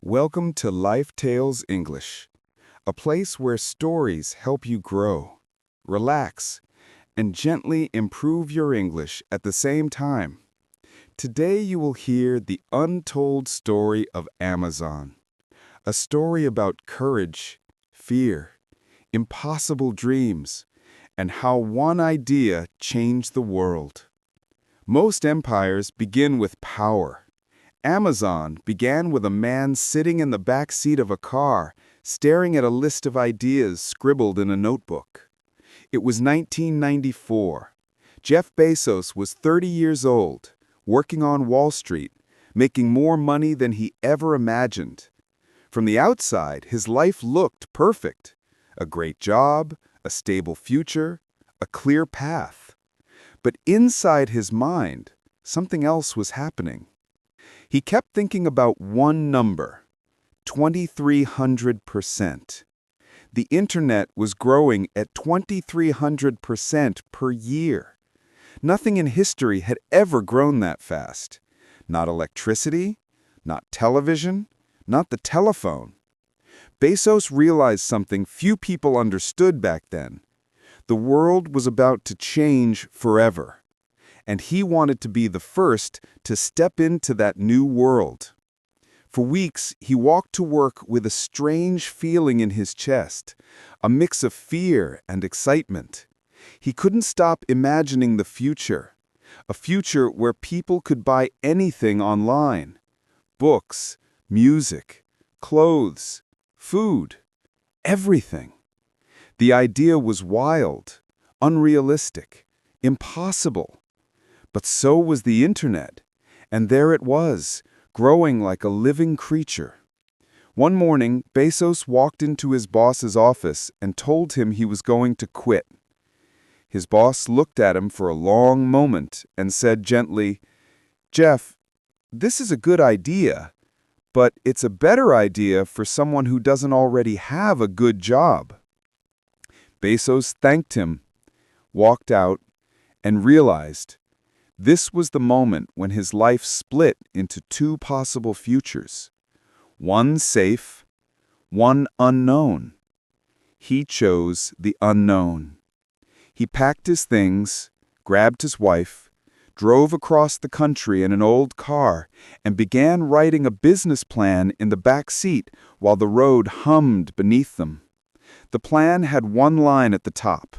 Welcome to Life Tales English, a place where stories help you grow, relax, and gently improve your English at the same time. Today you will hear the untold story of Amazon, a story about courage, fear, impossible dreams, and how one idea changed the world. Most empires begin with power. Amazon began with a man sitting in the back seat of a car, staring at a list of ideas scribbled in a notebook. It was 1994. Jeff Bezos was 30 years old, working on Wall Street, making more money than he ever imagined. From the outside, his life looked perfect. A great job, a stable future, a clear path. But inside his mind, something else was happening. He kept thinking about one number, 2,300%. The internet was growing at 2,300% per year. Nothing in history had ever grown that fast. Not electricity, not television, not the telephone. Bezos realized something few people understood back then. The world was about to change forever. And he wanted to be the first to step into that new world. For weeks, he walked to work with a strange feeling in his chest, a mix of fear and excitement. He couldn't stop imagining the future, a future where people could buy anything online: books, music, clothes, food, everything. The idea was wild, unrealistic, impossible. But so was the internet, and there it was, growing like a living creature. One morning, Bezos walked into his boss's office and told him he was going to quit. His boss looked at him for a long moment and said gently, "Jeff, this is a good idea, but it's a better idea for someone who doesn't already have a good job." Bezos thanked him, walked out, and realized this was the moment when his life split into two possible futures. One safe, one unknown. He chose the unknown. He packed his things, grabbed his wife, drove across the country in an old car, and began writing a business plan in the back seat while the road hummed beneath them. The plan had one line at the top: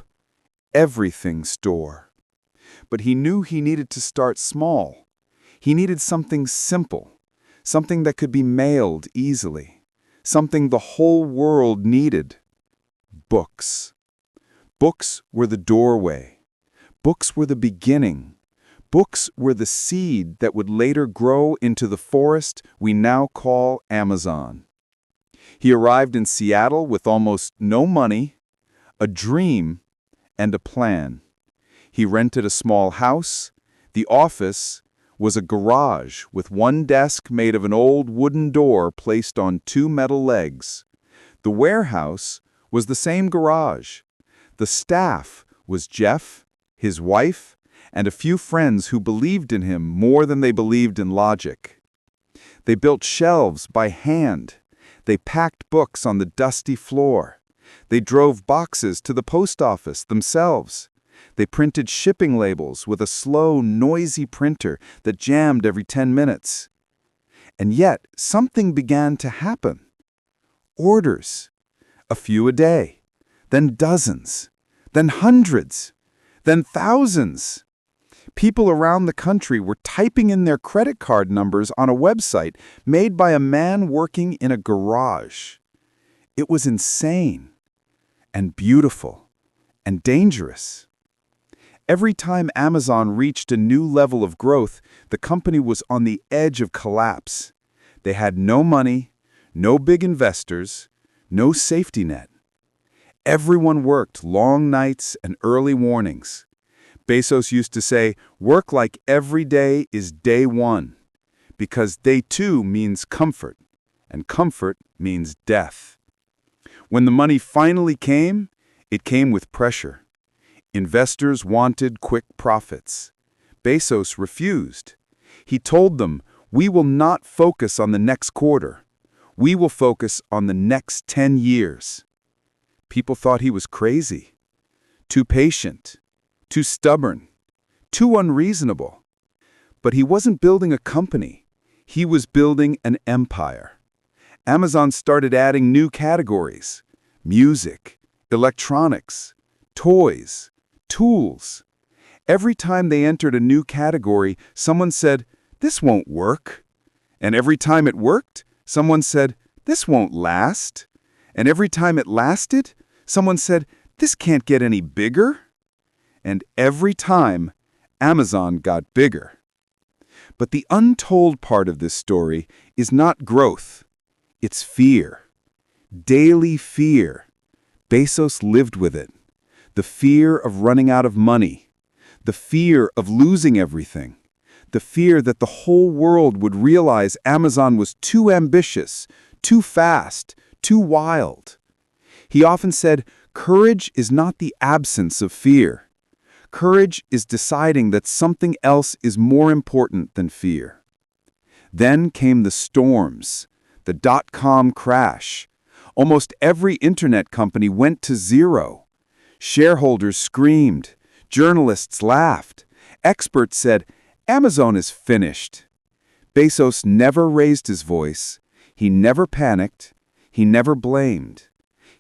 everything store. But he knew he needed to start small. He needed something simple, something that could be mailed easily, something the whole world needed. Books. Books were the doorway. Books were the beginning. Books were the seed that would later grow into the forest we now call Amazon. He arrived in Seattle with almost no money, a dream, and a plan. He rented a small house. The office was a garage with one desk made of an old wooden door placed on two metal legs. The warehouse was the same garage. The staff was Jeff, his wife, and a few friends who believed in him more than they believed in logic. They built shelves by hand. They packed books on the dusty floor. They drove boxes to the post office themselves. They printed shipping labels with a slow, noisy printer that jammed every 10 minutes. And yet, something began to happen. Orders. A few a day. Then dozens. Then hundreds. Then thousands. People around the country were typing in their credit card numbers on a website made by a man working in a garage. It was insane. And beautiful. And dangerous. Every time Amazon reached a new level of growth, the company was on the edge of collapse. They had no money, no big investors, no safety net. Everyone worked long nights and early mornings. Bezos used to say, "Work like every day is day one," because day two means comfort, and comfort means death. When the money finally came, it came with pressure. Investors wanted quick profits. Bezos refused. He told them, "We will not focus on the next quarter. We will focus on the next 10 years. People thought he was crazy, too patient, too stubborn, too unreasonable. But he wasn't building a company. He was building an empire. Amazon started adding new categories: music, electronics, toys, tools. Every time they entered a new category, someone said, "This won't work." And every time it worked, someone said, "This won't last." And every time it lasted, someone said, "This can't get any bigger." And every time, Amazon got bigger. But the untold part of this story is not growth. It's fear. Daily fear. Bezos lived with it. The fear of running out of money. The fear of losing everything. The fear that the whole world would realize Amazon was too ambitious, too fast, too wild. He often said, "Courage is not the absence of fear. Courage is deciding that something else is more important than fear." Then came the storms, the dot-com crash. Almost every internet company went to zero. Shareholders screamed. Journalists laughed. Experts said, "Amazon is finished." Bezos never raised his voice. He never panicked. He never blamed.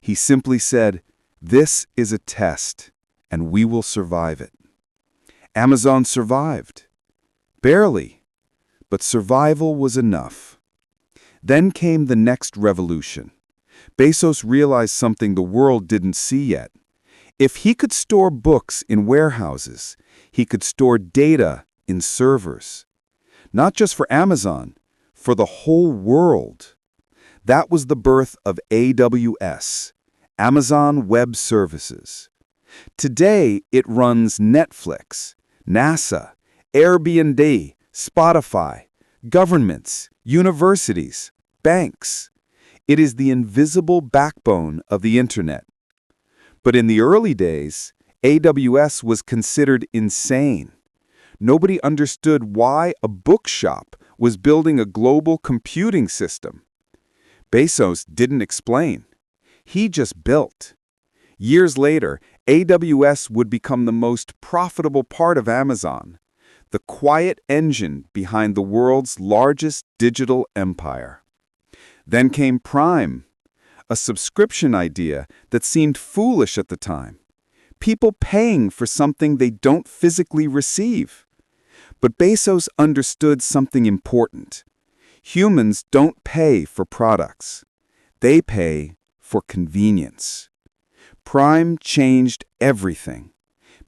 He simply said, "This is a test, and we will survive it." Amazon survived. Barely, but survival was enough. Then came the next revolution. Bezos realized something the world didn't see yet. If he could store books in warehouses, he could store data in servers. Not just for Amazon, for the whole world. That was the birth of AWS, Amazon Web Services. Today, it runs Netflix, NASA, Airbnb, Spotify, governments, universities, banks. It is the invisible backbone of the internet. But in the early days, AWS was considered insane. Nobody understood why a bookshop was building a global computing system. Bezos didn't explain. He just built. Years later, AWS would become the most profitable part of Amazon, the quiet engine behind the world's largest digital empire. Then came Prime, a subscription idea that seemed foolish at the time. People paying for something they don't physically receive. But Bezos understood something important. Humans don't pay for products. They pay for convenience. Prime changed everything.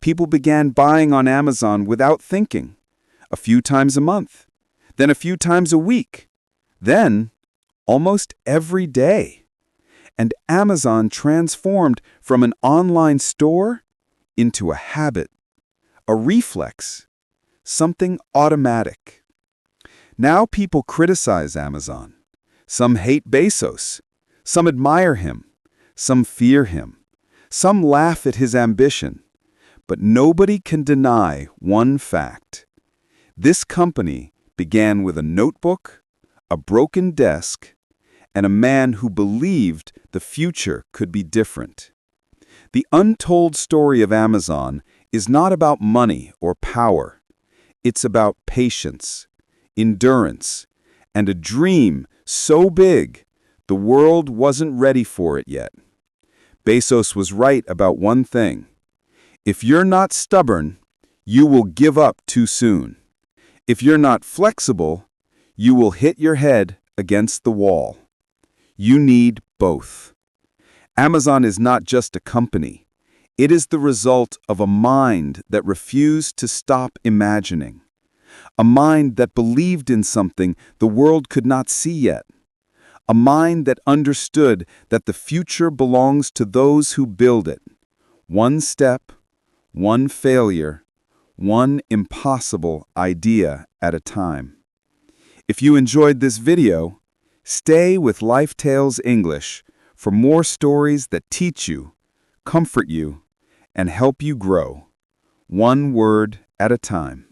People began buying on Amazon without thinking. A few times a month. Then a few times a week. Then almost every day. And Amazon transformed from an online store into a habit, a reflex, something automatic. Now people criticize Amazon. Some hate Bezos. Some admire him. Some fear him. Some laugh at his ambition. But nobody can deny one fact. This company began with a notebook, a broken desk, and a man who believed the future could be different. The untold story of Amazon is not about money or power. It's about patience, endurance, and a dream so big the world wasn't ready for it yet. Bezos was right about one thing. If you're not stubborn, you will give up too soon. If you're not flexible, you will hit your head against the wall. You need both. Amazon is not just a company. It is the result of a mind that refused to stop imagining. A mind that believed in something the world could not see yet. A mind that understood that the future belongs to those who build it. One step, one failure, one impossible idea at a time. If you enjoyed this video, stay with Life Tales English for more stories that teach you, comfort you, and help you grow, one word at a time.